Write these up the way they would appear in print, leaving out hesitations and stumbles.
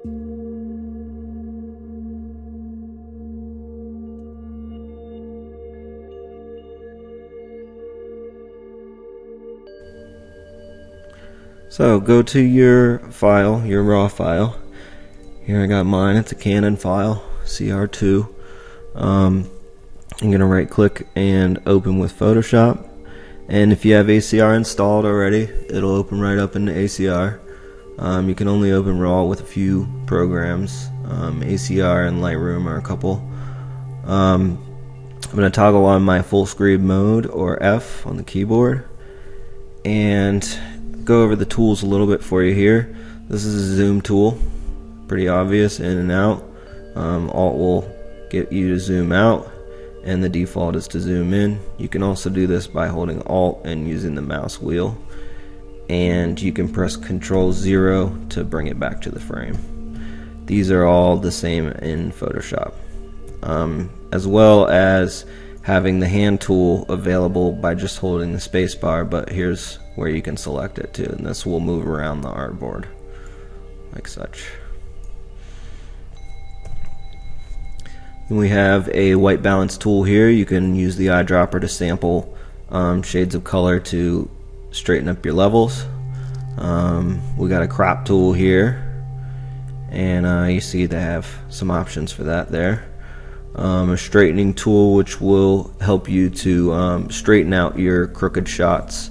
So go to your file, your raw file. Here I got mine, it's a Canon file, CR2. I'm going to right click and open with Photoshop. And if you have ACR installed already, it'll open right up into ACR. You can only open RAW with a few programs. ACR and Lightroom are a couple. I'm going to toggle on my full screen mode, or F on the keyboard, and go over the tools a little bit for you here. This is a zoom tool, pretty obvious, in and out. Alt will get you to zoom out, and the default is to zoom in. You can also do this by holding Alt and using the mouse wheel, and you can press Control 0 to bring it back to the frame. These are all the same in Photoshop, as well as having the hand tool available by just holding the space bar, but here's where you can select it too, and this will move around the artboard like such. And we have a white balance tool here. You can use the eyedropper to sample shades of color to straighten up your levels. We got a crop tool here, and you see they have some options for that there. A straightening tool which will help you to straighten out your crooked shots.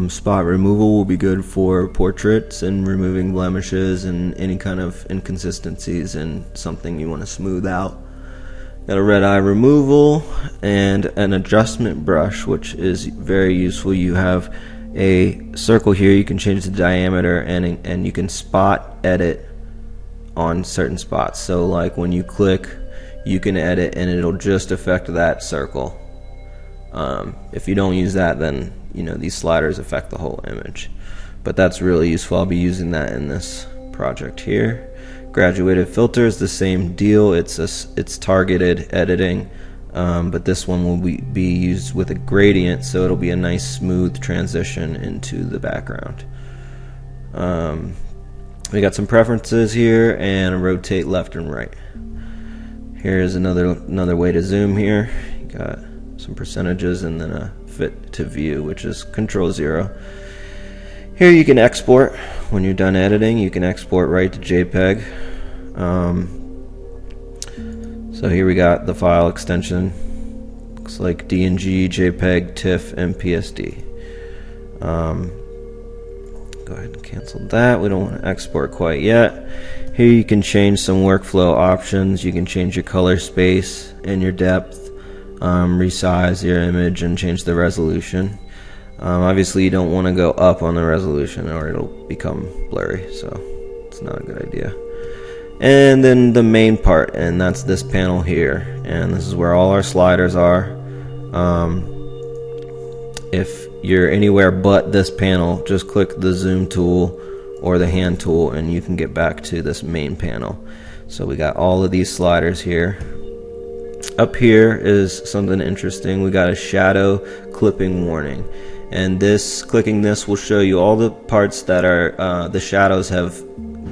Spot removal will be good for portraits and removing blemishes and any kind of inconsistencies and something you want to smooth out. Got a red eye removal and an adjustment brush, which is very useful. You have a circle here, you can change the diameter, and you can spot edit on certain spots. So like when you click, you can edit and it'll just affect that circle. If you don't use that, then these sliders affect the whole image, but that's really useful. I'll be using that in this project here. Graduated filter is the same deal. It's targeted editing, but this one will be used with a gradient, so it'll be a nice smooth transition into the background. We got some preferences here and a rotate left and right. Here's another way to zoom here. You got some percentages and then a fit to view, which is Control 0. Here you can export. When you're done editing, you can export right to JPEG. So here we got the file extension. Looks like DNG, JPEG, TIFF, and PSD. Go ahead and cancel that. We don't want to export quite yet. Here you can change some workflow options. You can change your color space and your depth. Resize your image and change the resolution. Obviously you don't want to go up on the resolution or it'll become blurry, so it's not a good idea. And then the main part, and that's this panel here, and this is where all our sliders are. If you're anywhere but this panel, just click the zoom tool or the hand tool and you can get back to this main panel. So we got all of these sliders here. Up here is something interesting. We got a shadow clipping warning, and clicking this will show you all the parts that are the shadows have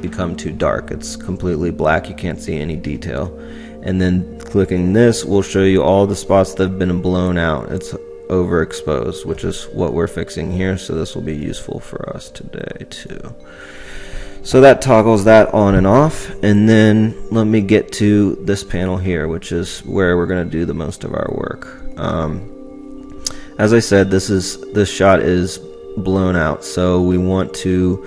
become too dark. It's completely black, you can't see any detail. And then clicking this will show you all the spots that have been blown out. It's overexposed, which is what we're fixing here, so this will be useful for us today too. So that toggles that on and off, and then let me get to this panel here, which is where we're going to do the most of our work. As I said, this shot is blown out, so we want to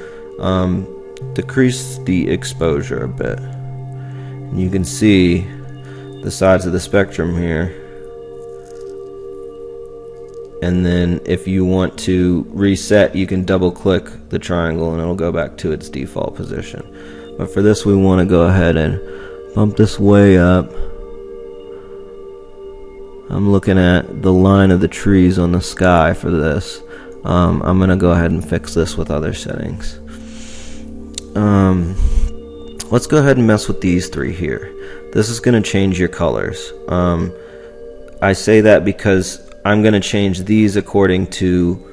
decrease the exposure a bit. And you can see the sides of the spectrum here. And then if you want to reset, you can double click the triangle and it'll go back to its default position. But for this, we want to go ahead and bump this way up. I'm looking at the line of the trees on the sky for this. I'm going to go ahead and fix this with other settings. Let's go ahead and mess with these three here. This is going to change your colors. I say that because I'm going to change these according to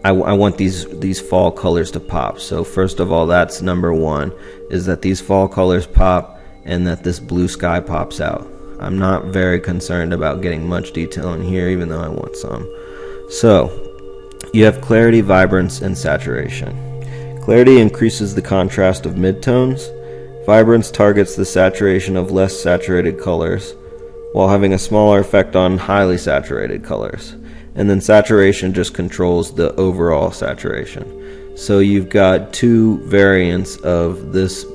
I want these fall colors to pop. So first of all, that's number one, is that these fall colors pop and that this blue sky pops out. I'm not very concerned about getting much detail in here, even though I want some. So you have clarity, vibrance, and saturation. Clarity increases the contrast of midtones. Vibrance targets the saturation of less saturated colors, while having a smaller effect on highly saturated colors. And then saturation just controls the overall saturation. So you've got two variants of this,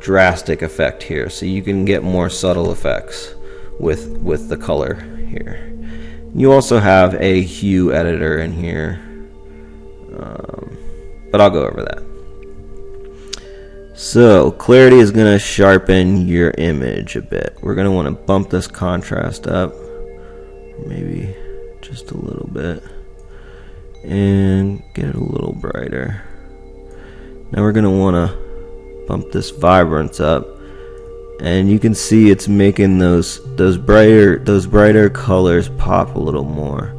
drastic effect here. So you can get more subtle effects with the color here. You also have a hue editor in here, but I'll go over that. So clarity is going to sharpen your image a bit. We're going to want to bump this contrast up, maybe just a little bit, and get it a little brighter. Now we're going to want to bump this vibrance up, and you can see it's making those brighter colors pop a little more.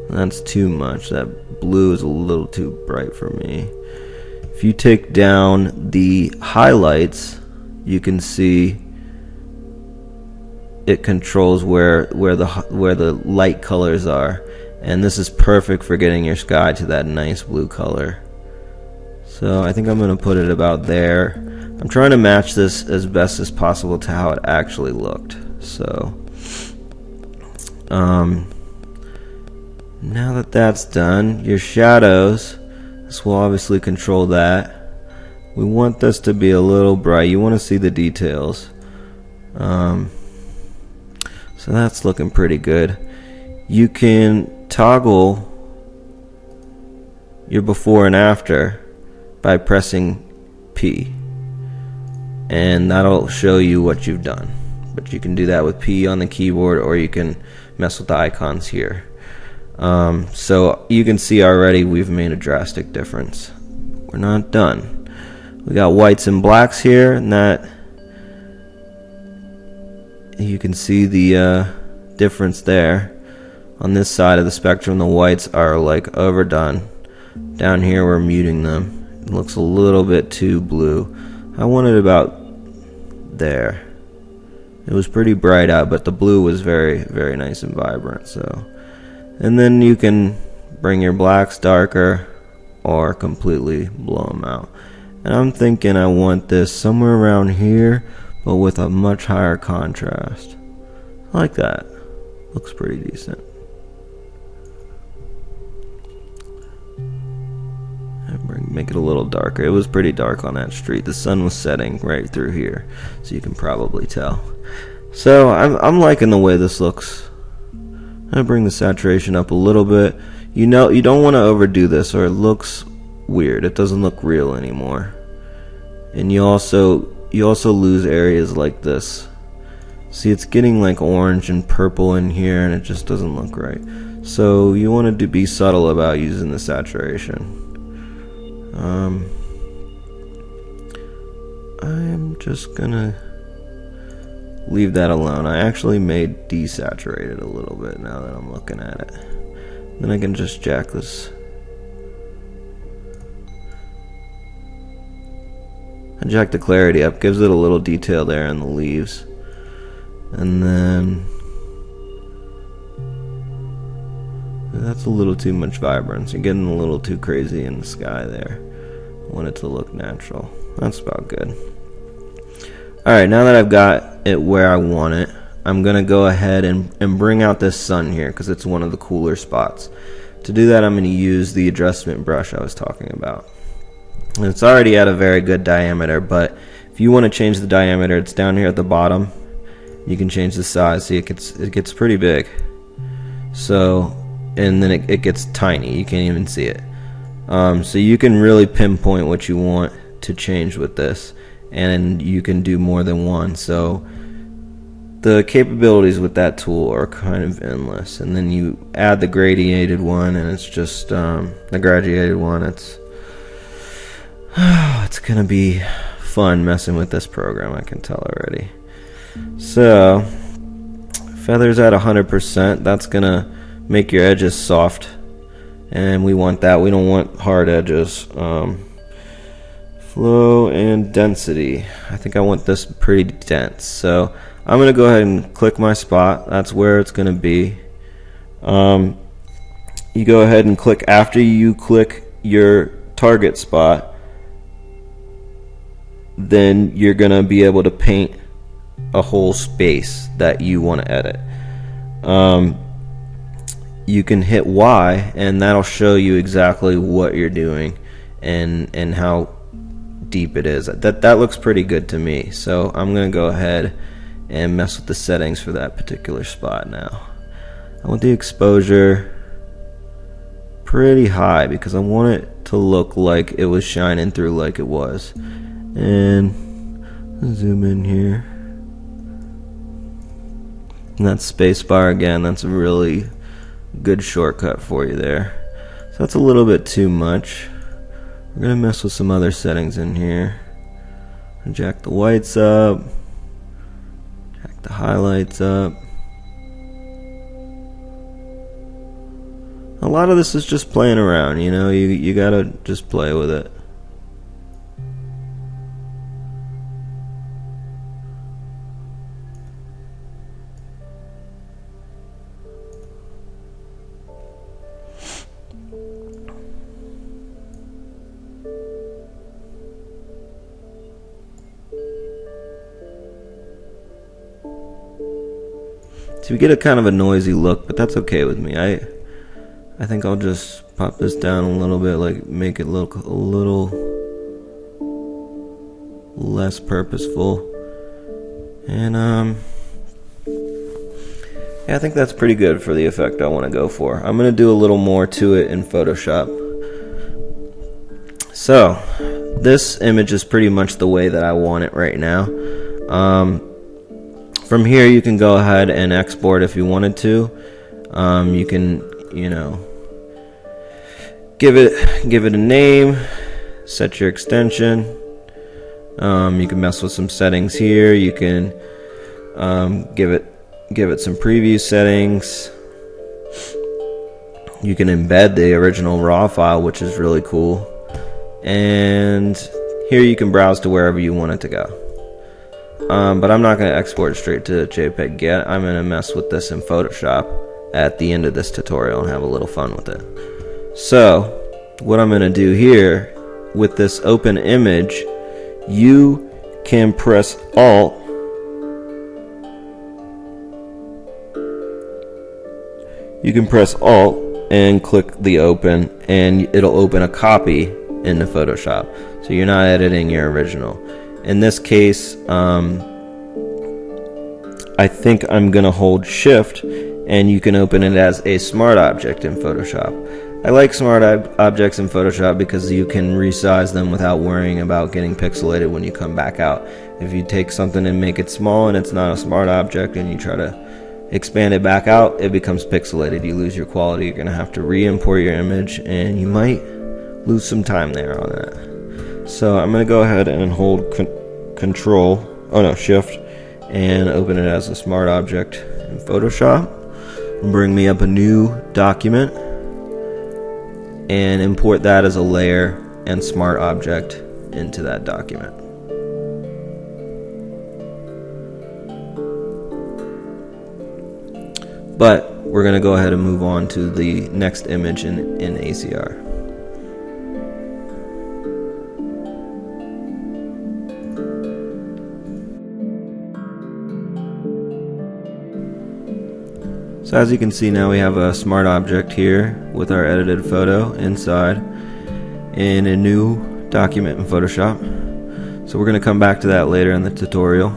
That's too much. That blue is a little too bright for me. If you take down the highlights, you can see it controls where the light colors are, and this is perfect for getting your sky to that nice blue color. So I think I'm going to put it about there. I'm trying to match this as best as possible to how it actually looked. So now that that's done, your shadows, this will obviously control that. We want this to be a little bright. You want to see the details. So that's looking pretty good. You can toggle your before and after by pressing P, and that'll show you what you've done. But you can do that with P on the keyboard, or you can mess with the icons here. So you can see already we've made a drastic difference. We're not done. We got whites and blacks here, and that you can see the difference there. On this side of the spectrum, the whites are like overdone. Down here we're muting them. It looks a little bit too blue. I want it about there. It was pretty bright out, but the blue was very, very nice and vibrant. So, and then you can bring your blacks darker or completely blow them out. And I'm thinking I want this somewhere around here, but with a much higher contrast. Like that. Looks pretty decent. Make it a little darker. It was pretty dark on that street. The sun was setting right through here, so you can probably tell. So I'm liking the way this looks. I'm gonna bring the saturation up a little bit. You don't want to overdo this, or it looks weird. It doesn't look real anymore. And you also lose areas like this. See, it's getting like orange and purple in here, and it just doesn't look right. So you want to be subtle about using the saturation. I'm just gonna leave that alone. I actually may desaturate it a little bit now that I'm looking at it. Then I can just jack this. I jack the clarity up, gives it a little detail there in the leaves. And then that's a little too much vibrance. You're getting a little too crazy in the sky there. I want it to look natural. That's about good. Alright, now that I've got it where I want it, I'm going to go ahead and bring out this sun here, because it's one of the cooler spots. To do that, I'm going to use the adjustment brush I was talking about. And it's already at a very good diameter, but if you want to change the diameter, it's down here at the bottom. You can change the size. See, it gets pretty big. So, and then it gets tiny. You can't even see it. So you can really pinpoint what you want to change with this, and you can do more than one. So the capabilities with that tool are kind of endless. And then you add the gradiated one, and it's just the graduated one. It's gonna be fun messing with this program, I can tell already. So feathers at 100%. That's gonna make your edges soft, and we want that. We don't want hard edges. Flow and density. I think I want this pretty dense, so I'm going to go ahead and click my spot. That's where it's going to be. You go ahead and click after you click your target spot, then you're going to be able to paint a whole space that you want to edit. You can hit Y and that'll show you exactly what you're doing and how deep it is. That looks pretty good to me, so I'm going to go ahead and mess with the settings for that particular spot now. I want the exposure pretty high because I want it to look like it was shining through like it was. And zoom in here. And that space bar again, that's a really good shortcut for you there. So that's a little bit too much. We're going to mess with some other settings in here. Jack the whites up. Jack the highlights up. A lot of this is just playing around, you know, you gotta just play with it. So we get a kind of a noisy look, but that's okay with me. I think I'll just pop this down a little bit, like make it look a little less purposeful. And yeah, I think that's pretty good for the effect I want to go for. I'm going to do a little more to it in Photoshop. So this image is pretty much the way that I want it right now. From here you can go ahead and export if you wanted to. You can, you know, give it a name, set your extension. You can mess with some settings here. You can give it some preview settings. You can embed the original raw file, which is really cool. And here you can browse to wherever you want it to go. But I'm not going to export straight to JPEG yet. I'm going to mess with this in Photoshop at the end of this tutorial and have a little fun with it. So what I'm going to do here with this open image, you can press Alt and click the open, and it'll open a copy into Photoshop, so you're not editing your original. In this case, I think I'm going to hold Shift, and you can open it as a smart object in Photoshop. I like smart objects in Photoshop because you can resize them without worrying about getting pixelated when you come back out. If you take something and make it small and it's not a smart object and you try to expand it back out, it becomes pixelated. You lose your quality. You're going to have to re-import your image, and you might lose some time there on that. So I'm going to go ahead and hold Shift, and open it as a smart object in Photoshop. Bring me up a new document and import that as a layer and smart object into that document. But we're going to go ahead and move on to the next image in ACR. So as you can see, now we have a smart object here with our edited photo inside in a new document in Photoshop. So we're going to come back to that later in the tutorial.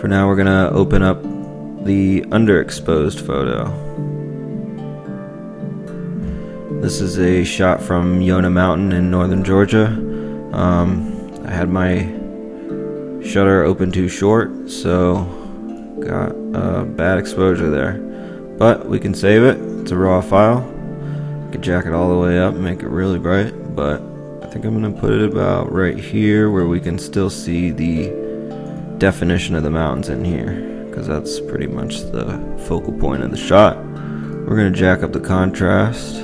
For now, we're going to open up the underexposed photo. This is a shot from Yona Mountain in northern Georgia. I had my shutter open too short, so got a bad exposure there, but we can save it. It's a raw file. We can jack it all the way up and make it really bright, but I think I'm going to put it about right here where we can still see the definition of the mountains in here, because that's pretty much the focal point of the shot. We're we're going to jack up the contrast.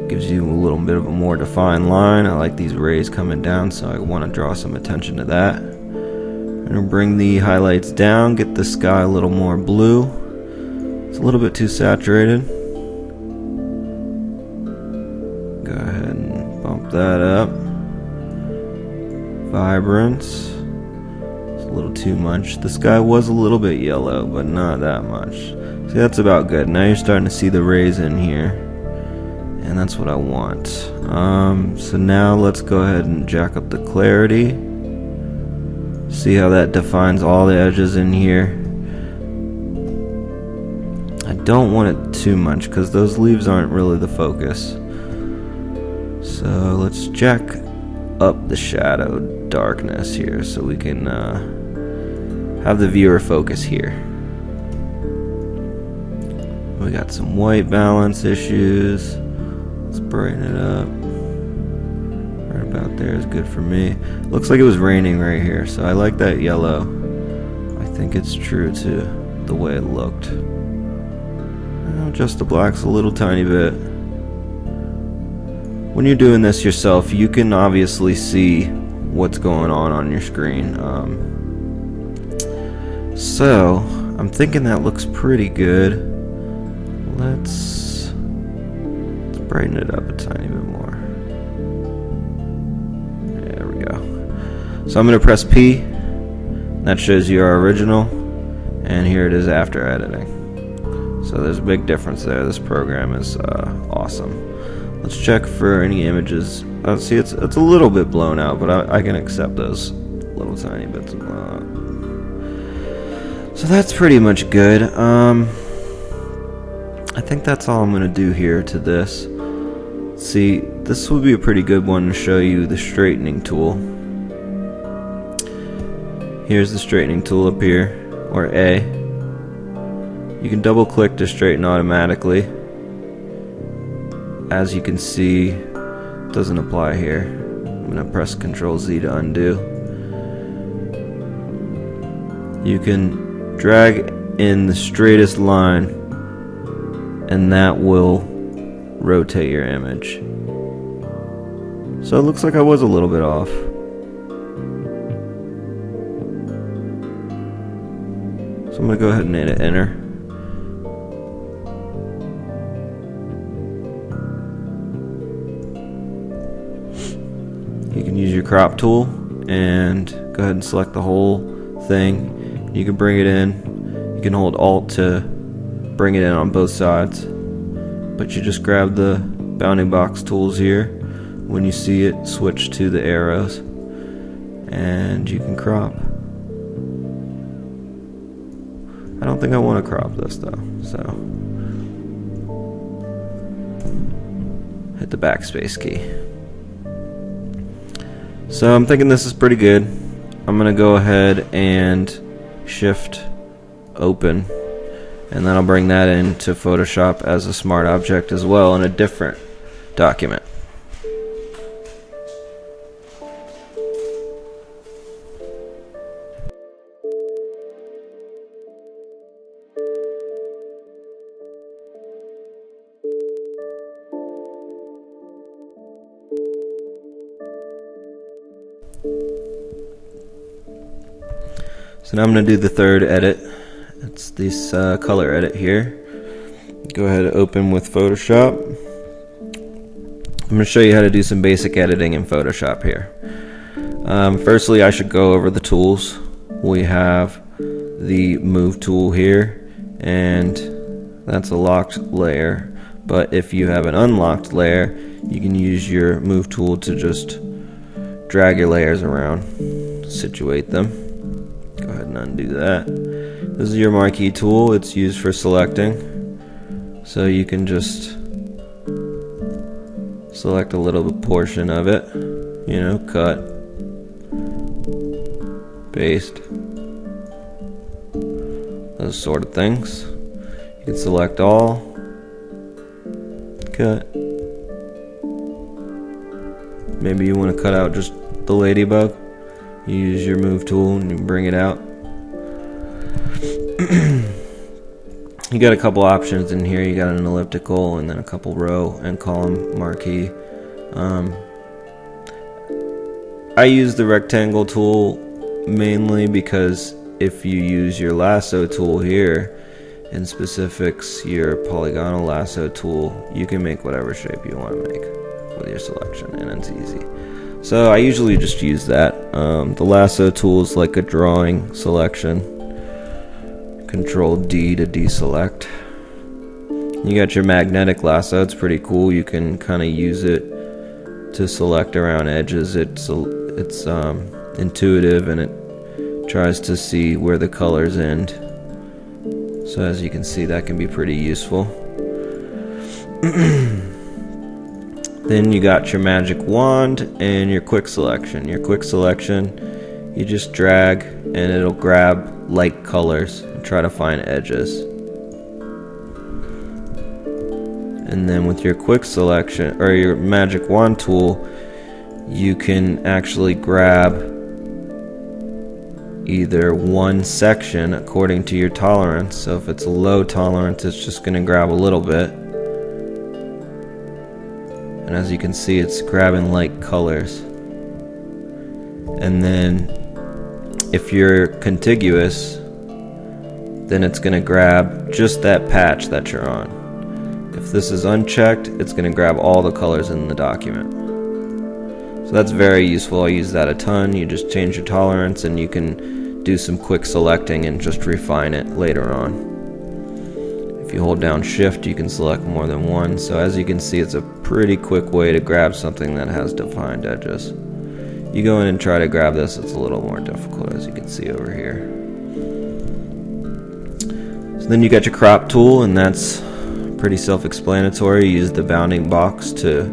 Gives you a little bit of a more defined line. I like these rays coming down, so I want to draw some attention to that. I'm going to bring the highlights down, get the sky a little more blue. It's a little bit too saturated. Go ahead and bump that up. Vibrance. It's a little too much. The sky was a little bit yellow, but not that much. See, that's about good. Now you're starting to see the rays in here, and that's what I want. So now let's go ahead and jack up the clarity. See how that defines all the edges in here. I don't want it too much because those leaves aren't really the focus. So let's jack up the shadow darkness here so we can have the viewer focus here. We got some white balance issues. Let's brighten it up. Right about there is good for me. Looks like it was raining right here, so I like that yellow. I think it's true to the way it looked. I'll adjust the blacks a little tiny bit. When you're doing this yourself, you can obviously see what's going on your screen. So I'm thinking that looks pretty good. Let's brighten it up a tiny bit more. There we go. So I'm going to press P. That shows you our original, and here it is after editing. So there's a big difference there. This program is awesome. Let's check for any images. See, it's a little bit blown out, but I can accept those little tiny bits of blown out. So that's pretty much good. I think that's all I'm going to do here to this. See, this would be a pretty good one to show you the straightening tool. Here's the straightening tool up here, or A. You can double click to straighten automatically. As you can see, it doesn't apply here. I'm going to press Ctrl Z to undo. You can drag in the straightest line, and that will rotate your image. So it looks like I was a little bit off. So I'm going to go ahead and hit enter. You can use your crop tool and go ahead and select the whole thing. You can bring it in. You can hold Alt to bring it in on both sides, but you just grab the bounding box tools here. When you see it, switch to the arrows and you can crop. I don't think I want to crop this though, so hit the backspace key. So I'm thinking this is pretty good. I'm gonna go ahead and shift open, and then I'll bring that into Photoshop as a smart object as well in a different document. So now I'm going to do the third edit. It's this color edit here. Go ahead and open with Photoshop. I'm going to show you how to do some basic editing in Photoshop here. Firstly, I should go over the tools. We have the move tool here, and that's a locked layer. But if you have an unlocked layer, you can use your move tool to just drag your layers around, situate them. Go ahead and undo that. This is your marquee tool. It's used for selecting. So you can just select a little portion of it. You know, cut, paste, those sort of things. You can select all, cut. Maybe you want to cut out just the ladybug. You use your move tool and you bring it out. You got a couple options in here. You got an elliptical and then a couple row and column marquee. I use the rectangle tool mainly because if you use your lasso tool here, in specifics your polygonal lasso tool, you can make whatever shape you want to make with your selection, and it's easy. So I usually just use that. The lasso tool is like a drawing selection. Control D to deselect. You got your magnetic lasso. It's pretty cool. You can kind of use it to select around edges. It's intuitive, and it tries to see where the colors end. So as you can see, that can be pretty useful. Then you got your magic wand and your quick selection. Your quick selection, you just drag and it'll grab light colors and try to find edges. And then with your quick selection or your magic wand tool, you can actually grab either one section according to your tolerance. So if it's a low tolerance, it's just going to grab a little bit. And as you can see, it's grabbing light colors. And then if you're contiguous, then it's going to grab just that patch that you're on. If this is unchecked, it's going to grab all the colors in the document. So that's very useful. I use that a ton. You just change your tolerance and you can do some quick selecting and just refine it later on. If you hold down shift, you can select more than one. So as you can see, it's a pretty quick way to grab something that has defined edges. You go in and try to grab this, it's a little more difficult, as you can see over here. So then you got your crop tool, and that's pretty self-explanatory. You use the bounding box to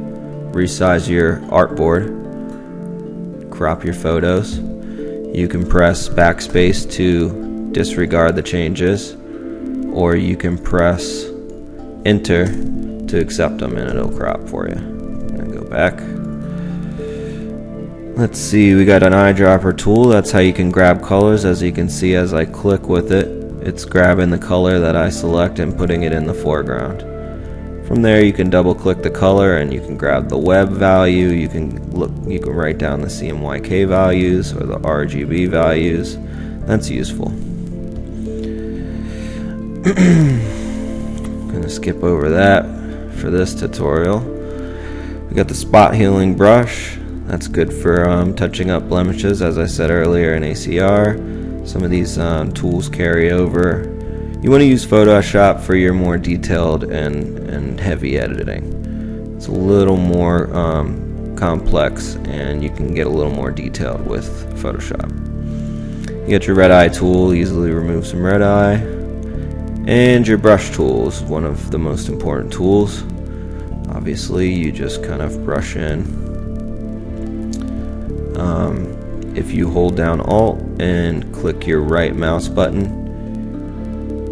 resize your artboard, crop your photos. You can press backspace to disregard the changes, or you can press enter to accept them and it'll crop for you. And go back. Let's see, we got an eyedropper tool. That's how you can grab colors. As you can see, as I click with it, it's grabbing the color that I select and putting it in the foreground. From there, you can double click the color and you can grab the web value. You can write down the CMYK values or the RGB values. That's useful. I'm gonna skip over that for this tutorial. We got the spot healing brush. That's good for touching up blemishes, as I said earlier in ACR. Some of these tools carry over. You want to use Photoshop for your more detailed and heavy editing. It's a little more complex, and you can get a little more detailed with Photoshop. You got your red eye tool, easily remove some red eye. And your brush tool is one of the most important tools. Obviously, you just kind of brush in. If you hold down Alt and click your right mouse button,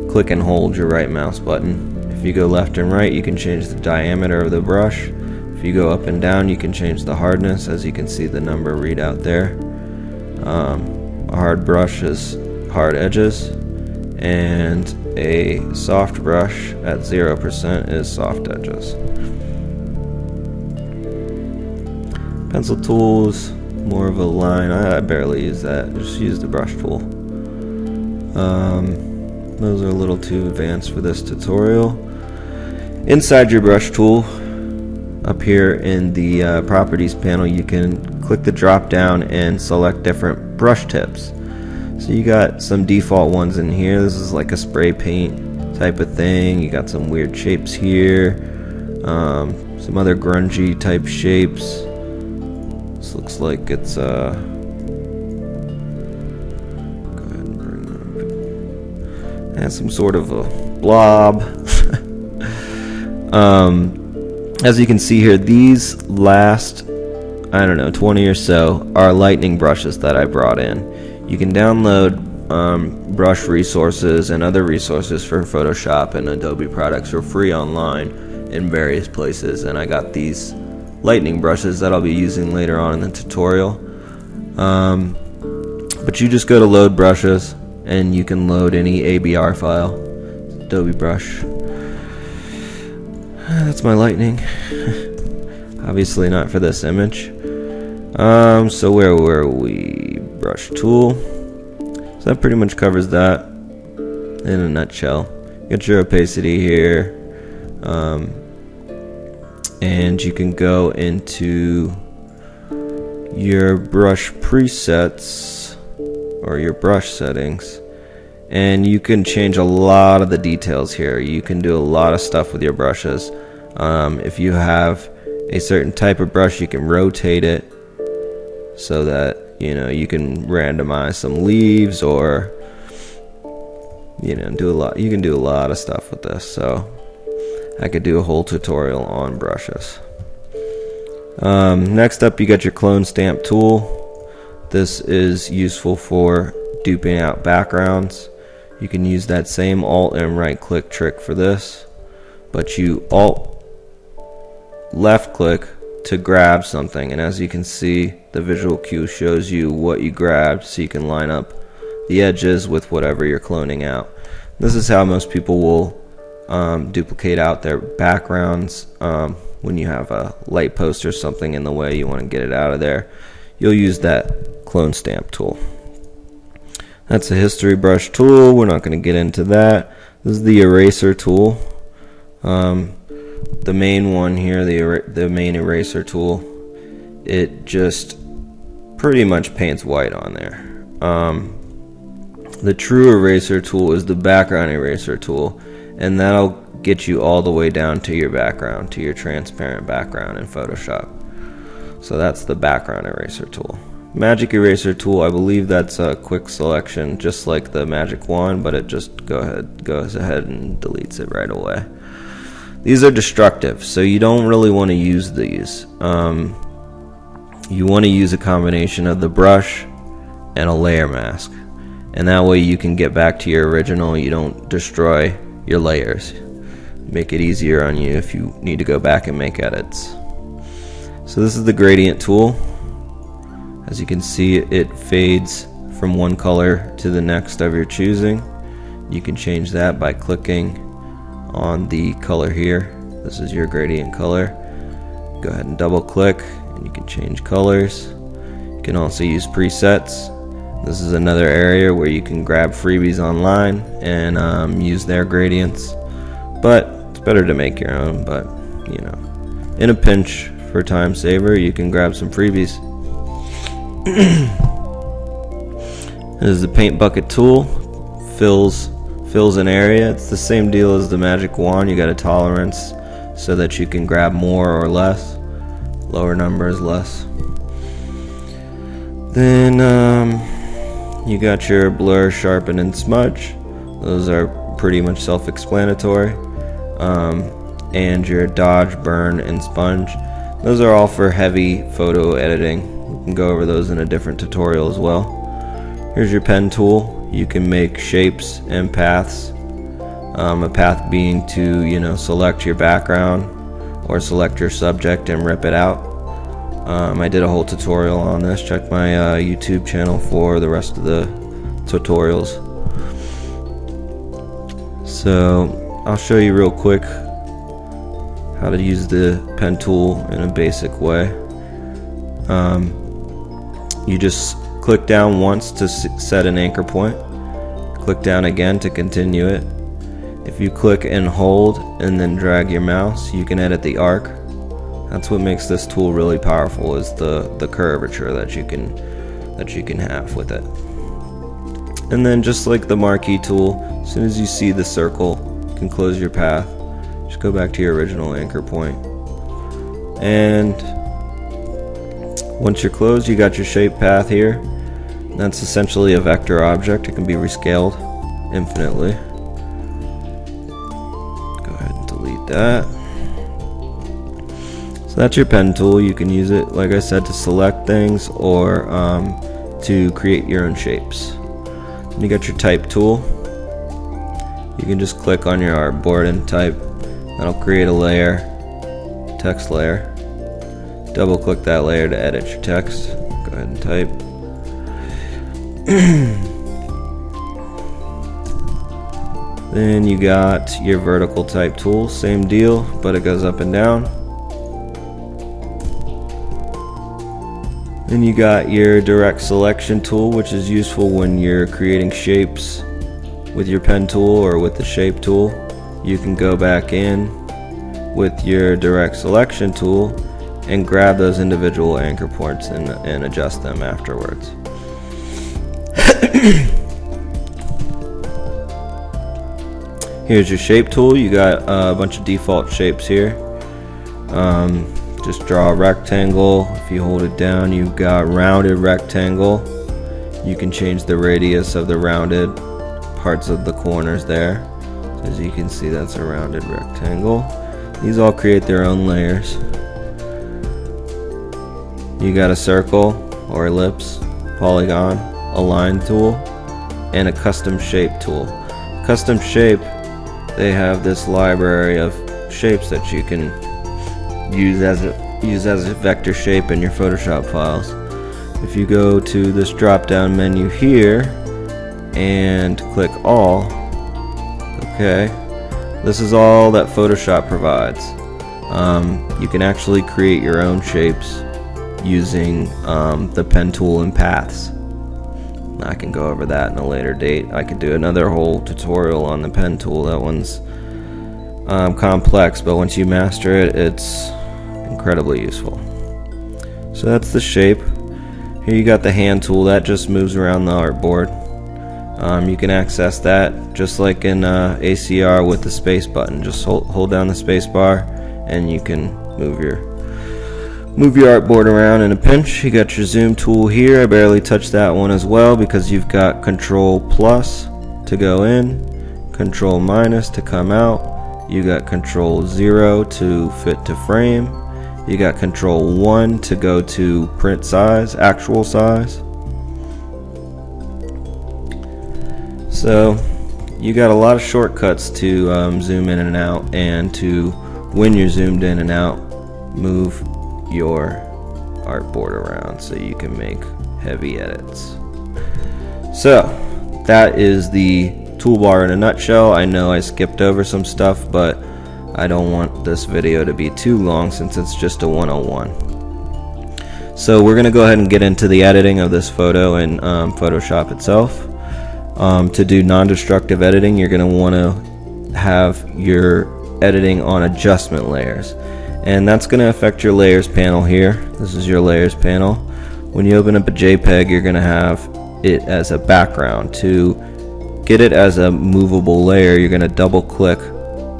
click and hold your right mouse button. If you go left and right, you can change the diameter of the brush. If you go up and down, you can change the hardness. As you can see, the number readout there. A hard brush is hard edges, and a soft brush at 0% is soft edges. Pencil tools, more of a line. I barely use that. Just use the brush tool. Those are a little too advanced for this tutorial. Inside your brush tool, up here in the properties panel, you can click the drop down and select different brush tips. So you got some default ones in here. This is like a spray paint type of thing. You got some weird shapes here, some other grungy type shapes. This looks like it's go ahead and bring that up. And some sort of a blob. As you can see here, these last, I don't know, 20 or so are lightning brushes that I brought in. You can download brush resources and other resources for Photoshop and Adobe products for free online in various places, and I got these lightning brushes that I'll be using later on in the tutorial. But you just go to load brushes and you can load any ABR file. Adobe brush. That's my lightning. Obviously not for this image. So where were we? Brush tool. So that pretty much covers that in a nutshell. Get your opacity here, and you can go into your brush presets or your brush settings, and you can change a lot of the details here. You can do a lot of stuff with your brushes. If you have a certain type of brush, you can rotate it so that you can randomize some leaves, or do a lot. You can do a lot of stuff with this. So I could do a whole tutorial on brushes. Next up, you got your clone stamp tool. This is useful for duping out backgrounds. You can use that same Alt and right click trick for this, but you Alt left click to grab something, and as you can see, the visual cue shows you what you grabbed, so you can line up the edges with whatever you're cloning out. This is how most people will duplicate out their backgrounds. When you have a light post or something in the way, you want to get it out of there, you'll use that clone stamp tool. That's a history brush tool. We're not going to get into that. This is the eraser tool. The main one here, the main eraser tool, it just pretty much paints white on there. The true eraser tool is the background eraser tool, and that'll get you all the way down to your background, to your transparent background in Photoshop. So that's the background eraser tool. Magic eraser tool, I believe that's a quick selection, just like the magic wand, but it just goes ahead and deletes it right away. These are destructive, so you don't really want to use these. You want to use a combination of the brush and a layer mask, and that way you can get back to your original. You don't destroy your layers. Make it easier on you if you need to go back and make edits. So this is the gradient tool. As you can see, it fades from one color to the next of your choosing. You can change that by clicking on the color here. This is your gradient color. Go ahead and double click and you can change colors. You can also use presets. This is another area where you can grab freebies online and use their gradients, but it's better to make your own. But in a pinch, for time saver, you can grab some freebies. This is the paint bucket tool. Fills an area. It's the same deal as the magic wand. You got a tolerance so that you can grab more or less. Lower numbers, less. Then you got your blur, sharpen, and smudge. Those are pretty much self-explanatory. And your dodge, burn, and sponge. Those are all for heavy photo editing. We can go over those in a different tutorial as well. Here's your pen tool. You can make shapes and paths. A path being to select your background or select your subject and rip it out. I did a whole tutorial on this. Check my YouTube channel for the rest of the tutorials. So I'll show you real quick how to use the pen tool in a basic way. You just click down once to set an anchor point. Click down again to continue it. If you click and hold and then drag your mouse, you can edit the arc. That's what makes this tool really powerful, is the curvature that you can have with it. And then just like the marquee tool, as soon as you see the circle, you can close your path. Just go back to your original anchor point. And once you're closed, you got your shape path here. That's essentially a vector object. It can be rescaled infinitely. Go ahead and delete that. So that's your pen tool. You can use it, like I said, to select things or to create your own shapes. And you got your type tool. You can just click on your artboard and type. That'll create a layer, text layer. Double click that layer to edit your text. Go ahead and type. Then you got your vertical type tool, same deal, but it goes up and down. Then you got your direct selection tool, which is useful when you're creating shapes with your pen tool or with the shape tool. You can go back in with your direct selection tool and grab those individual anchor points and adjust them afterwards. Here's your shape tool. You got a bunch of default shapes here. Just draw a rectangle. If you hold it down, you've got rounded rectangle. You can change the radius of the rounded parts of the corners there. So as you can see, that's a rounded rectangle. These all create their own layers. You got a circle or ellipse, polygon, a line tool, and a custom shape tool. Custom shape, they have this library of shapes that you can use as a vector shape in your Photoshop files. If you go to this drop down menu here and click all, okay, this is all that Photoshop provides. You can actually create your own shapes using the pen tool and paths. I can go over that in a later date. I could do another whole tutorial on the pen tool. That one's complex, but once you master it, it's incredibly useful. So that's the shape. Here you got the hand tool. That just moves around the artboard. You can access that just like in ACR with the space button. Just hold down the space bar and you can move your artboard around in a pinch. You got your zoom tool here. I barely touched that one as well because you've got Control plus to go in, Control minus to come out. You got Control 0 to fit to frame. You got Control 1 to go to print size, actual size. So you got a lot of shortcuts to zoom in and out, and to, when you're zoomed in and out, move your artboard around so you can make heavy edits. So that is the toolbar in a nutshell. I know I skipped over some stuff, but I don't want this video to be too long since it's just a 101. So we're going to go ahead and get into the editing of this photo in Photoshop itself. To do non-destructive editing, you're going to want to have your editing on adjustment layers, and that's going to affect your layers panel here. This is your layers panel. When you open up a JPEG, you're going to have it as a background. To get it as a movable layer, you're going to double click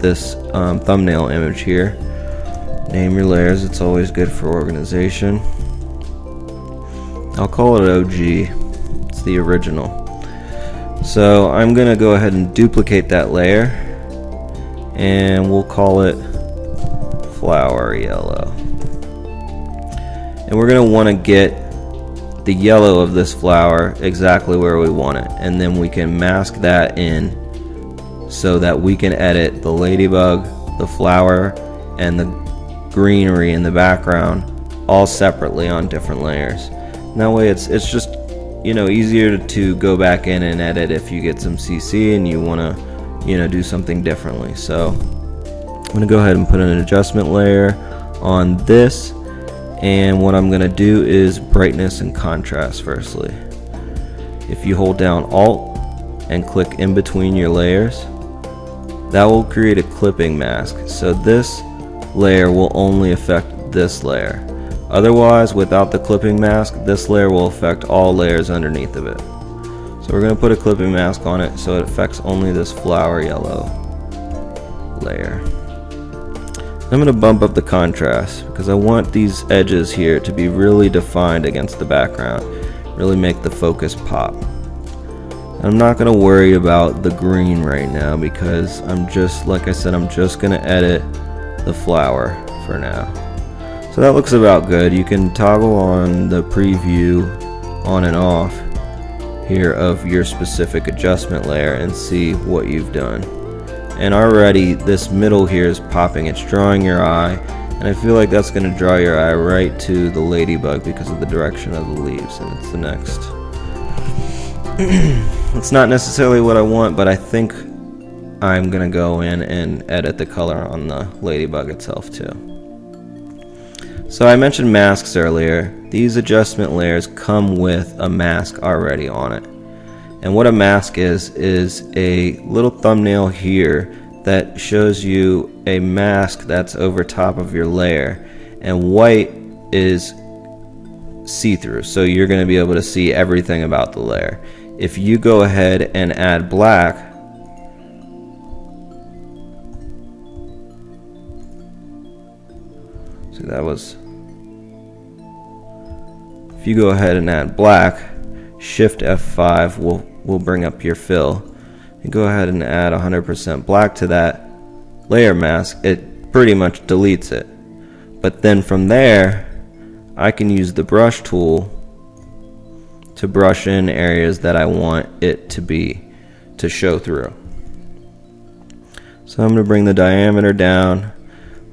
this thumbnail image here. Name your layers. It's always good for organization. I'll call it OG. It's the original. So I'm going to go ahead and duplicate that layer, and we'll call it flower yellow. And we're going to want to get the yellow of this flower exactly where we want it, and then we can mask that in so that we can edit the ladybug, the flower, and the greenery in the background all separately on different layers. And that way it's just, you know, easier to go back in and edit if you get some CC and you want to, you know, do something differently. So I'm going to go ahead and put an adjustment layer on this, and what I'm going to do is brightness and contrast firstly. If you hold down Alt and click in between your layers, that will create a clipping mask. So this layer will only affect this layer. Otherwise, without the clipping mask, this layer will affect all layers underneath of it. So we're going to put a clipping mask on it so it affects only this flower yellow layer. I'm going to bump up the contrast because I want these edges here to be really defined against the background, really make the focus pop. I'm not going to worry about the green right now because I'm just, like I said, I'm just going to edit the flower for now. So that looks about good. You can toggle on the preview on and off here of your specific adjustment layer and see what you've done. And already this middle here is popping. It's drawing your eye, and I feel like that's going to draw your eye right to the ladybug because of the direction of the leaves, and it's the next. It's not necessarily what I want, but I think I'm gonna go in and edit the color on the ladybug itself too. So I mentioned masks earlier. These adjustment layers come with a mask already on it. And what a mask is a little thumbnail here that shows you a mask that's over top of your layer. And white is see-through, so you're going to be able to see everything about the layer. If you go ahead and add black, so that was, if you go ahead and add black, Shift F5 will bring up your fill. You go ahead and add 100% black to that layer mask, it pretty much deletes it. But then from there, I can use the brush tool to brush in areas that I want it to show through. So I'm going to bring the diameter down.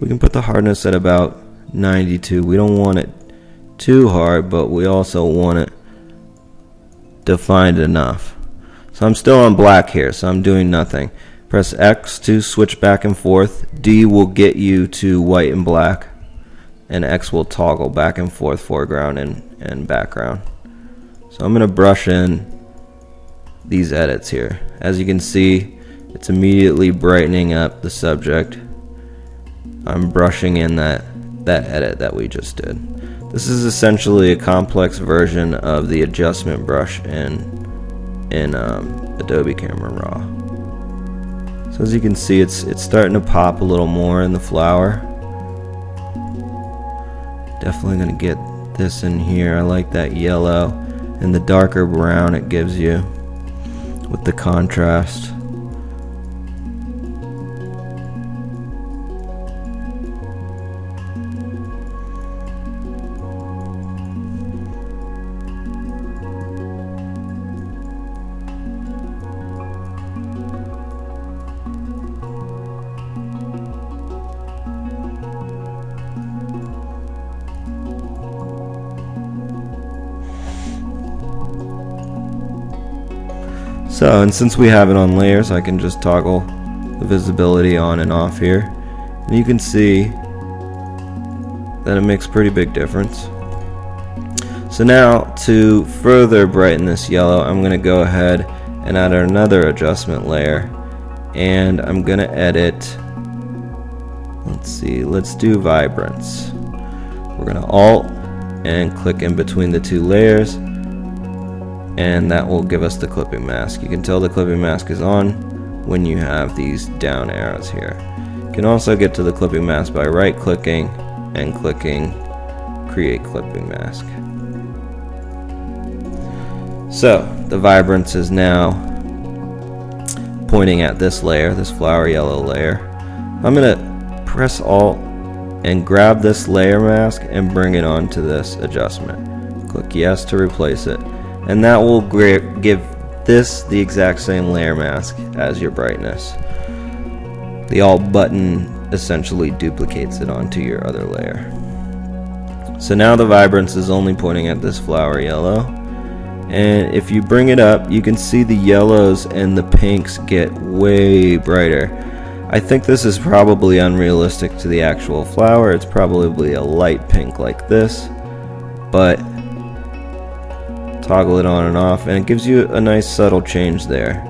We can put the hardness at about 92. We don't want it too hard, but we also want it defined enough. So I'm still on black here, so I'm doing nothing. Press X to switch back and forth. D will get you to white and black, and X will toggle back and forth foreground and background. So I'm going to brush in these edits here. As you can see, it's immediately brightening up the subject. I'm brushing in that edit that we just did. This is essentially a complex version of the adjustment brush in Adobe Camera Raw. So as you can see, it's starting to pop a little more in the flower. Definitely going to get this in here. I like that yellow and the darker brown it gives you with the contrast. So, and since we have it on layers, I can just toggle the visibility on and off here, and you can see that it makes a pretty big difference. So now, to further brighten this yellow, I'm going to go ahead and add another adjustment layer, and I'm going to edit, let's do vibrance. We're going to Alt and click in between the two layers, and that will give us the clipping mask. You can tell the clipping mask is on when you have these down arrows here. You can also get to the clipping mask by right clicking and clicking create clipping mask. So the vibrance is now pointing at this layer, this flower yellow layer. I'm going to press Alt and grab this layer mask and bring it onto this adjustment. Click yes to replace it. And that will give this the exact same layer mask as your brightness. The Alt button essentially duplicates it onto your other layer. So now the vibrance is only pointing at this flower yellow. And if you bring it up, you can see the yellows and the pinks get way brighter. I think this is probably unrealistic to the actual flower. It's probably a light pink like this, but toggle it on and off, and it gives you a nice subtle change there,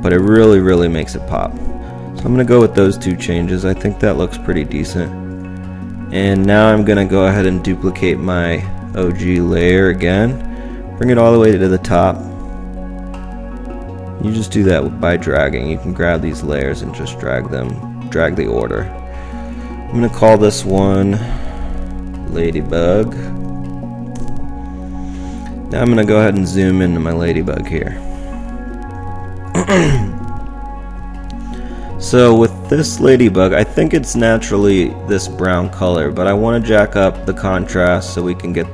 but it really makes it pop. So I'm going to go with those two changes. I think that looks pretty decent. And now I'm going to go ahead and duplicate my OG layer again, bring it all the way to the top. You just do that by dragging. You can grab these layers and just drag the order. I'm going to call this one Ladybug. Now I'm going to go ahead and zoom into my ladybug here. So with this ladybug, I think it's naturally this brown color, but I want to jack up the contrast so we can get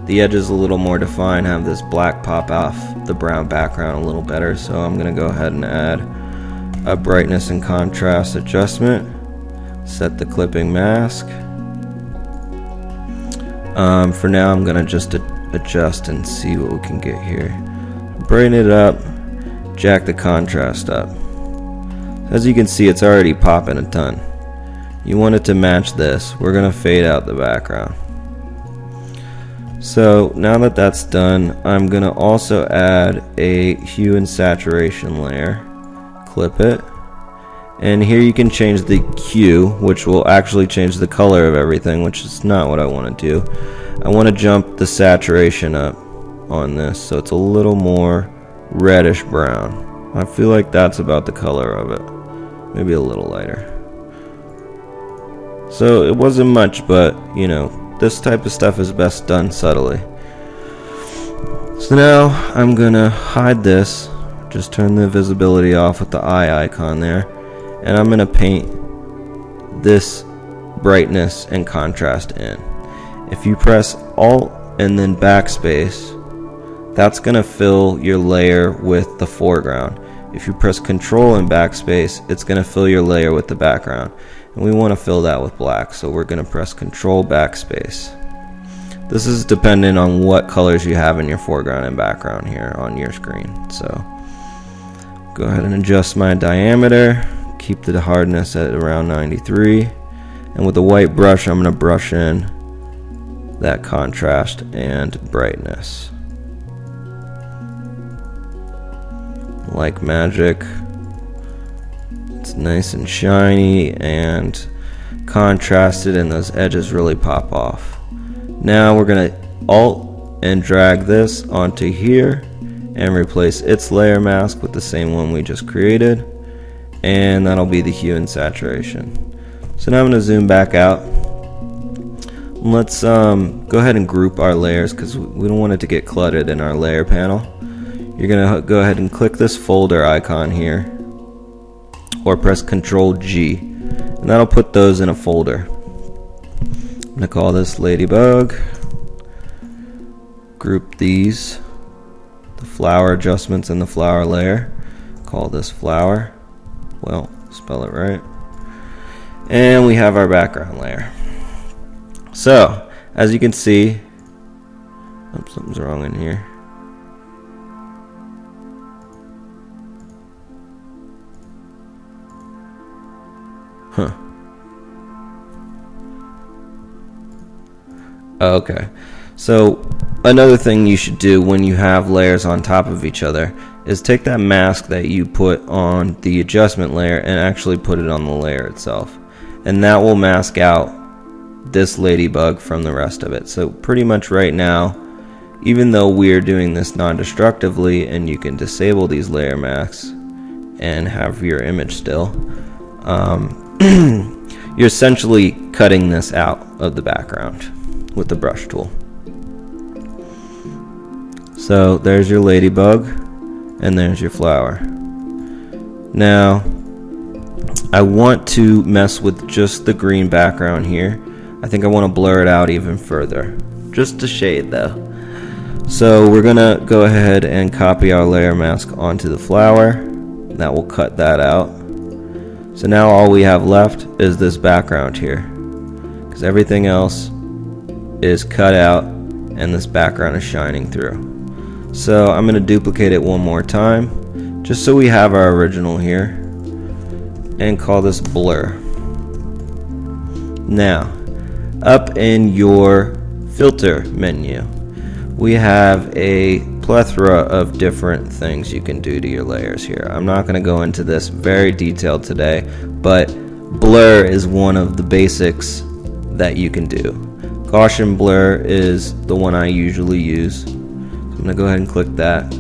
the edges a little more defined, have this black pop off the brown background a little better. So I'm going to go ahead and add a brightness and contrast adjustment, set the clipping mask. For now I'm going to just adjust and see what we can get here. Brighten it up, jack the contrast up. As you can see, it's already popping a ton. You want it to match this. We're going to fade out the background. So now that that's done, I'm going to also add a hue and saturation layer. Clip it. And here you can change the hue, which will actually change the color of everything, which is not what I want to do. I want to jump the saturation up on this so it's a little more reddish brown. I feel like that's about the color of it. Maybe a little lighter. So it wasn't much, but you know, this type of stuff is best done subtly. So now I'm gonna hide this, just turn the visibility off with the eye icon there, and I'm gonna paint this brightness and contrast in. If you press Alt and then backspace, that's gonna fill your layer with the foreground. If you press Control and backspace, it's gonna fill your layer with the background. And we want to fill that with black, so we're going to press Control backspace. This is dependent on what colors you have in your foreground and background here on your screen. So go ahead and adjust my diameter, keep the hardness at around 93, and with the white brush I'm going to brush in that contrast and brightness. Like magic. It's nice and shiny and contrasted, and those edges really pop off. Now we're going to Alt and drag this onto here and replace its layer mask with the same one we just created, and that'll be the hue and saturation. So now I'm going to zoom back out. Let's go ahead and group our layers because we don't want it to get cluttered in our layer panel. You're going to go ahead and click this folder icon here, or press Control G, and that'll put those in a folder. I'm going to call this Ladybug. Group these, the flower adjustments in the flower layer. Call this Flower. Well, spell it right. And we have our background layer. So, as you can see, something's wrong in here. Okay, so another thing you should do when you have layers on top of each other is take that mask that you put on the adjustment layer and actually put it on the layer itself, and that will mask out this ladybug from the rest of it. So pretty much right now, even though we're doing this non-destructively and you can disable these layer masks and have your image still, you're essentially cutting this out of the background with the brush tool. So there's your ladybug and there's your flower. Now I want to mess with just the green background here. I think I want to blur it out even further, just a shade though. So we're gonna go ahead and copy our layer mask onto the flower. That will cut that out. So now all we have left is this background here, because everything else is cut out and this background is shining through. So I'm going to duplicate it one more time just so we have our original here, and call this blur. Now up in your filter menu we have a plethora of different things you can do to your layers here. I'm not going to go into this very detailed today, but blur is one of the basics that you can do. Gaussian blur is the one I usually use. So I'm going to go ahead and click that.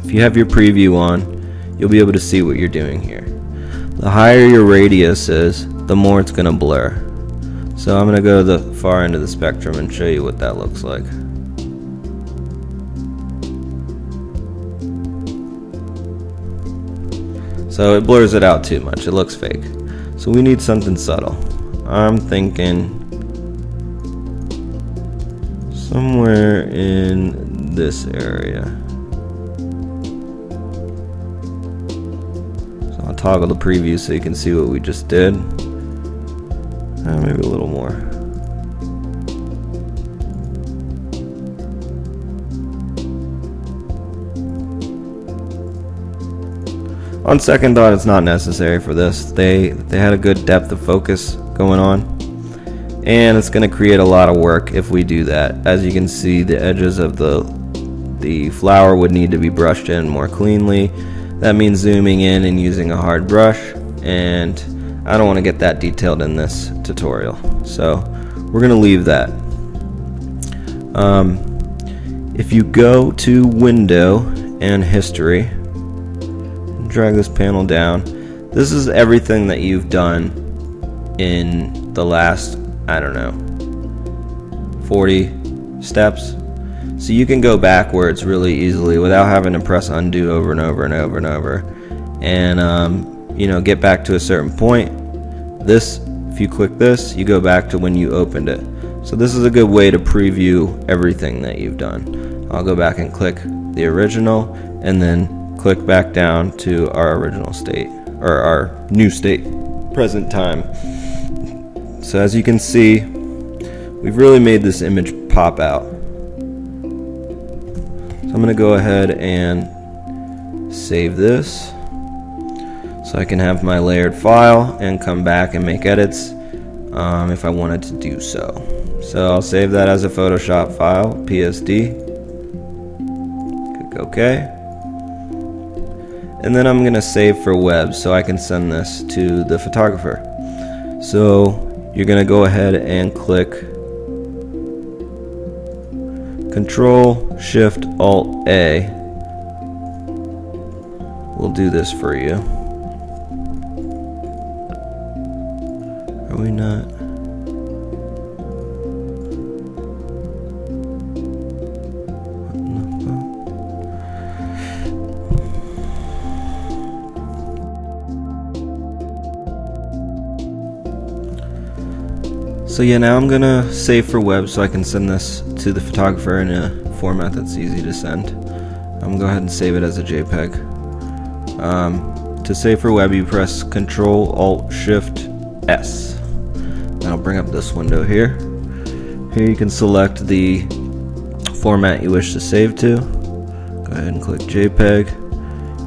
If you have your preview on, you'll be able to see what you're doing here. The higher your radius is, the more it's going to blur. So I'm going to go to the far end of the spectrum and show you what that looks like. So it blurs it out too much, it looks fake. So we need something subtle. I'm thinking somewhere in this area. So I'll toggle the preview so you can see what we just did. Maybe a little more. On second thought, it's not necessary for this. They had a good depth of focus going on, and it's going to create a lot of work if we do that. As you can see, the edges of the flower would need to be brushed in more cleanly. That means zooming in and using a hard brush, and I don't want to get that detailed in this tutorial, so we're going to leave that. If you go to Window and History, drag this panel down, this is everything that you've done in the last, I don't know, 40 steps. So you can go backwards really easily without having to press undo over and over and over and over, and you know, get back to a certain point. This, if you click this, you go back to when you opened it. So this is a good way to preview everything that you've done. I'll go back and click the original, and then click back down to our original state, or our new state, present time. So as you can see, we've really made this image pop out. I'm going to go ahead and save this so I can have my layered file and come back and make edits if I wanted to do so. So I'll save that as a Photoshop file, PSD. Click OK. And then I'm going to save for web so I can send this to the photographer. So you're going to go ahead and click Control-Shift-Alt-A will do this for you. Are we not? So yeah, now I'm gonna save for web so I can send this to the photographer in a format that's easy to send. I'm gonna go ahead and save it as a JPEG. To save for web, you press Control-Alt-Shift-S. That'll bring up this window here. Here you can select the format you wish to save to. Go ahead and click JPEG.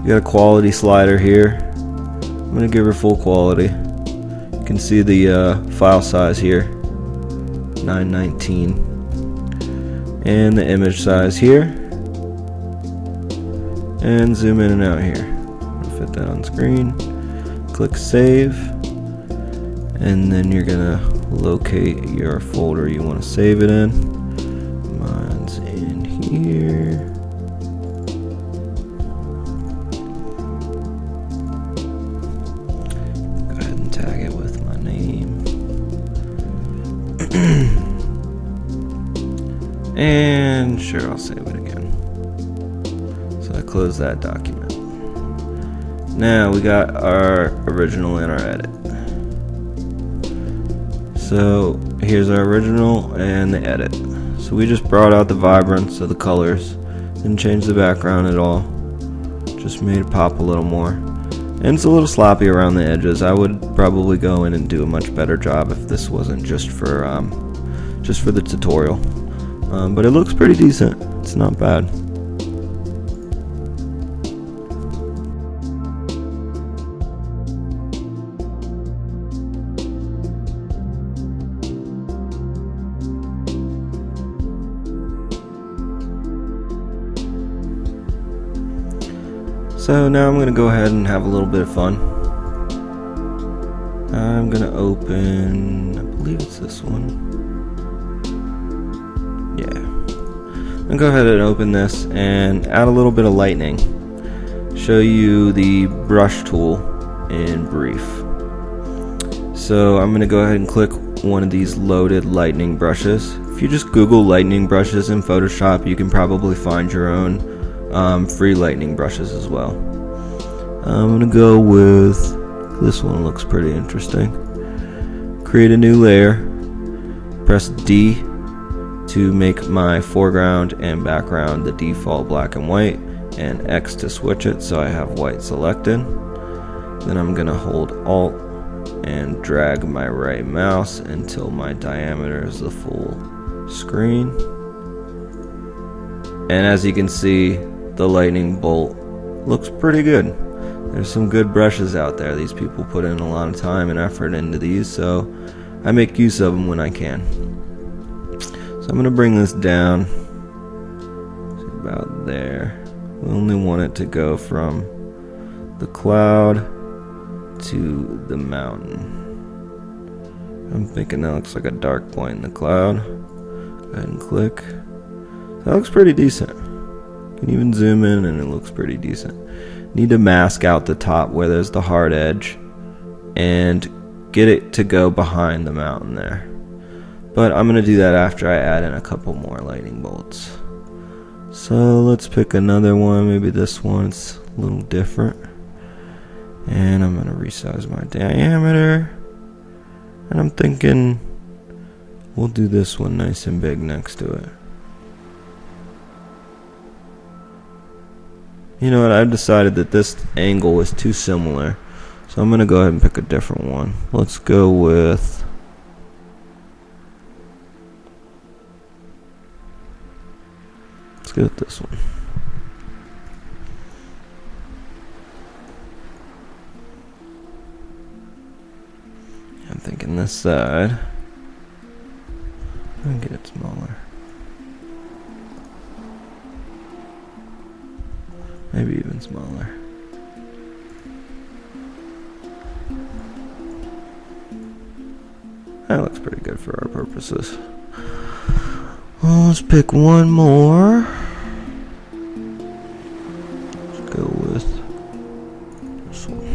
You got a quality slider here. I'm gonna give her full quality. You can see the file size here. 919, and the image size here, and zoom in and out here. I'll fit that on screen. Click save, and then you're gonna locate your folder you want to save it in. Mine's in here. Go ahead and tag it with my name. And sure, I'll save it again. So I close that document. Now we got our original and our edit. So here's our original and the edit. So we just brought out the vibrance of the colors, didn't change the background at all, just made it pop a little more. And it's a little sloppy around the edges. I would probably go in and do a much better job if this wasn't just for the tutorial. But it looks pretty decent. It's not bad. So now I'm going to go ahead and have a little bit of fun. I'm going to open, I believe it's this one. Yeah. I'm going to go ahead and open this and add a little bit of lightning. Show you the brush tool in brief. So I'm going to go ahead and click one of these loaded lightning brushes. If you just Google lightning brushes in Photoshop, you can probably find your own free lightning brushes as well. I'm going to go with this one. Looks pretty interesting. Create a new layer. Press D to make my foreground and background the default black and white, and X to switch it so I have white selected. Then I'm going to hold Alt and drag my right mouse until my diameter is the full screen. And as you can see, the lightning bolt looks pretty good. There's some good brushes out there. These people put in a lot of time and effort into these, so I make use of them when I can. So I'm going to bring this down to about there. We only want it to go from the cloud to the mountain. I'm thinking that looks like a dark point in the cloud. Go ahead and click. That looks pretty decent. You can even zoom in and it looks pretty decent. Need to mask out the top where there's the hard edge and get it to go behind the mountain there. But I'm going to do that after I add in a couple more lightning bolts. So let's pick another one. Maybe this one's a little different. And I'm going to resize my diameter. And I'm thinking we'll do this one nice and big next to it. You know what, I've decided that this angle is too similar, so I'm going to go ahead and pick a different one. Let's go with this one. I'm thinking this side. I'm going to get it smaller. Maybe even smaller. That looks pretty good for our purposes. Well, let's pick one more. Let's go with this one.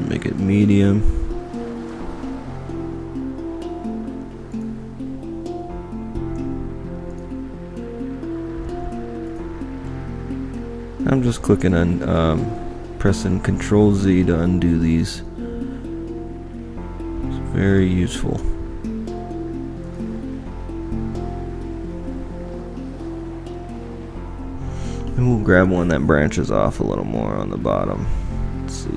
Make it medium. I'm just clicking on pressing Control Z to undo these. It's very useful. And we'll grab one that branches off a little more on the bottom. Let's see.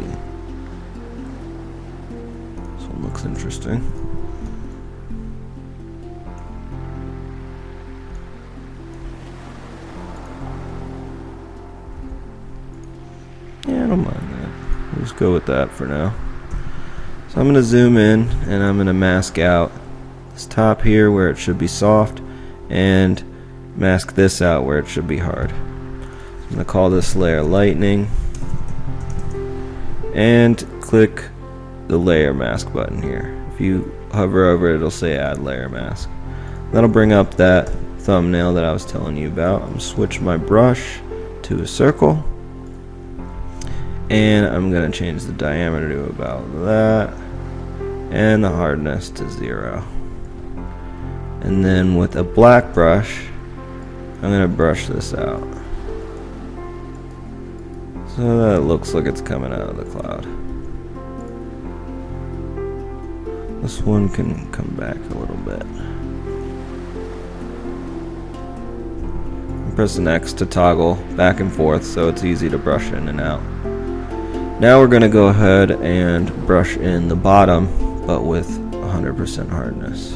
This one looks interesting. Yeah, I don't mind that. We'll just go with that for now. So I'm going to zoom in and I'm going to mask out this top here where it should be soft and mask this out where it should be hard. So I'm going to call this layer lightning and click the layer mask button here. If you hover over it, it'll say add layer mask. That'll bring up that thumbnail that I was telling you about. I'm going to switch my brush to a circle. And I'm going to change the diameter to about that. And the hardness to 0. And then with a black brush, I'm going to brush this out. So that it looks like it's coming out of the cloud. This one can come back a little bit. I'm pressing X to toggle back and forth so it's easy to brush in and out. Now we're going to go ahead and brush in the bottom, but with 100% hardness.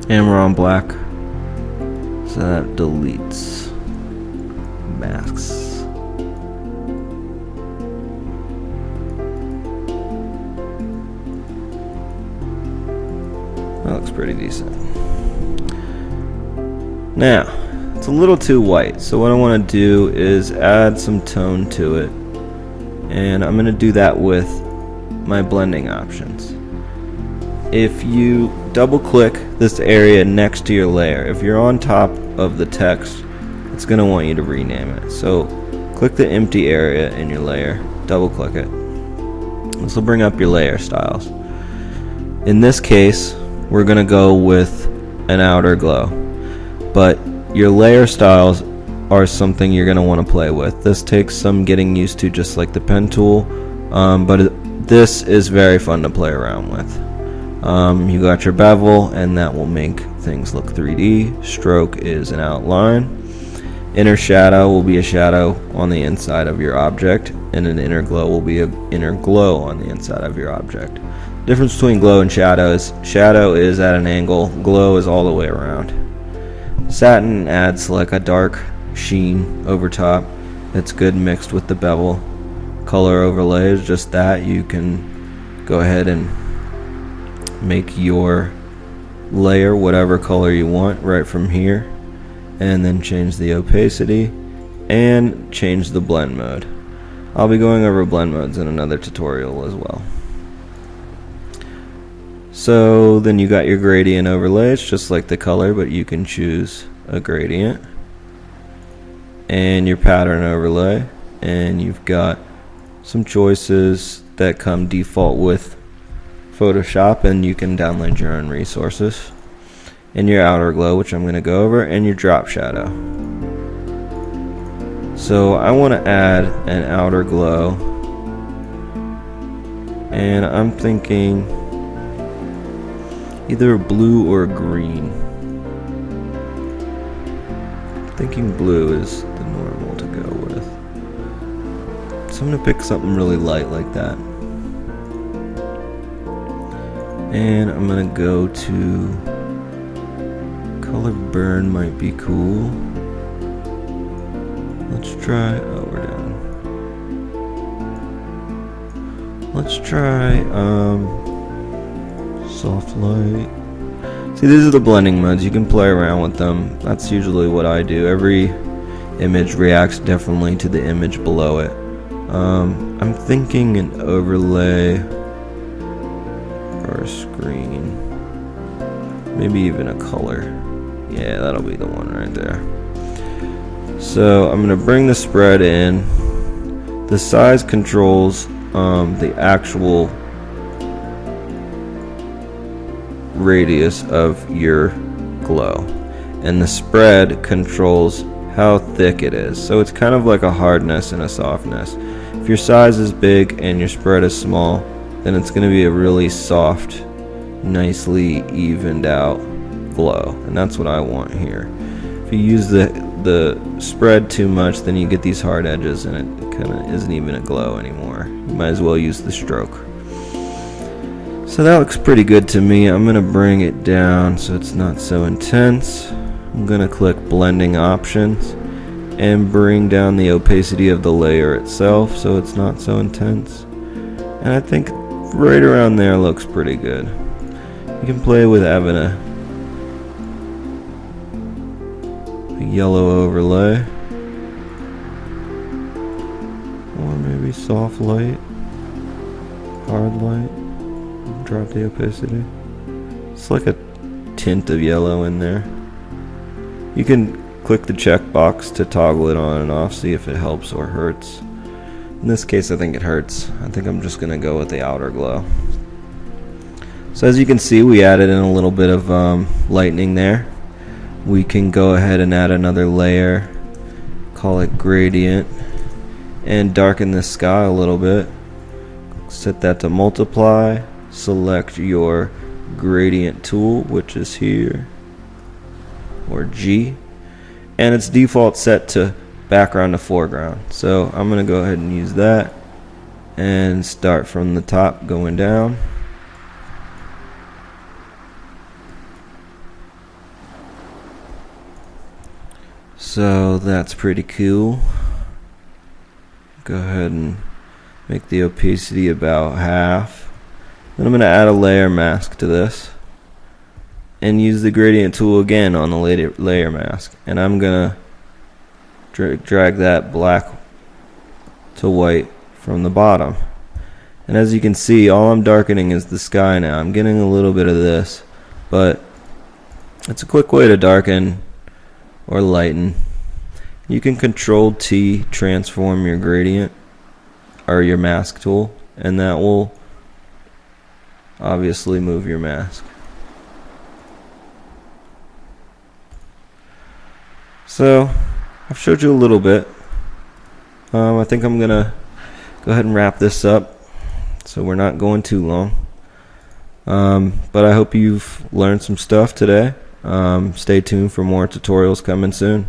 And we're on black, so that deletes masks. That looks pretty decent. Now, it's a little too white, so what I want to do is add some tone to it, and I'm going to do that with my blending options. If you double click this area next to your layer, if you're on top of the text, it's going to want you to rename it. So click the empty area in your layer, double click it. This will bring up your layer styles. In this case, we're going to go with an outer glow, but your layer styles are something you're going to want to play with. This takes some getting used to, just like the pen tool, but this is very fun to play around with. You got your bevel, and that will make things look 3D. Stroke is an outline. Inner shadow will be a shadow on the inside of your object, and an inner glow will be an inner glow on the inside of your object. The difference between glow and shadow is at an angle, glow is all the way around. Satin adds like a dark sheen over top. It's good mixed with the bevel. Color overlay is just that. You can go ahead and make your layer whatever color you want right from here, and then change the opacity and change the blend mode. I'll be going over blend modes in another tutorial as well. So then you got your gradient overlay. It's just like the color, but you can choose a gradient, and your pattern overlay, and you've got some choices that come default with Photoshop, and you can download your own resources, and your outer glow, which I'm going to go over, and your drop shadow. So I want to add an outer glow, and I'm thinking either a blue or a green. I'm thinking blue is the normal to go with. So I'm going to pick something really light like that. And I'm going to go to color burn, might be cool. Let's try, oh, we're down. Let's try soft light. See, these are the blending modes. You can play around with them. That's usually what I do. Every image reacts differently to the image below it. I'm thinking an overlay or a screen. Maybe even a color. Yeah, that'll be the one right there. So I'm going to bring the spread in. The size controls the actual radius of your glow, and the spread controls how thick it is. So it's kind of like a hardness and a softness. If your size is big and your spread is small, then it's going to be a really soft, nicely evened out glow, and that's what I want here. If you use the spread too much, then you get these hard edges and it kind of isn't even a glow anymore. You might as well use the stroke. So that looks pretty good to me. I'm going to bring it down so it's not so intense. I'm going to click blending options and bring down the opacity of the layer itself so it's not so intense. And I think right around there looks pretty good. You can play with having a yellow overlay, or maybe soft light, hard light, drop the opacity. It's like a tint of yellow in there. You can click the checkbox to toggle it on and off, see if it helps or hurts. In this case I think it hurts. I think I'm just gonna go with the outer glow. So as you can see, we added in a little bit of lightning there. We can go ahead and add another layer, call it gradient, and darken the sky a little bit. Set that to multiply, select your gradient tool, which is here, or G, and it's default set to background to foreground. So I'm going to go ahead and use that and start from the top going down. So that's pretty cool. Go ahead and make the opacity about half. Then I'm going to add a layer mask to this and use the gradient tool again on the layer mask. And I'm going to drag that black to white from the bottom. And as you can see, all I'm darkening is the sky now. I'm getting a little bit of this, but it's a quick way to darken or lighten. You can Control T, transform your gradient or your mask tool, and that will obviously move your mask. So I've showed you a little bit. I think I'm gonna go ahead and wrap this up so we're not going too long. But I hope you've learned some stuff today. Stay tuned for more tutorials coming soon.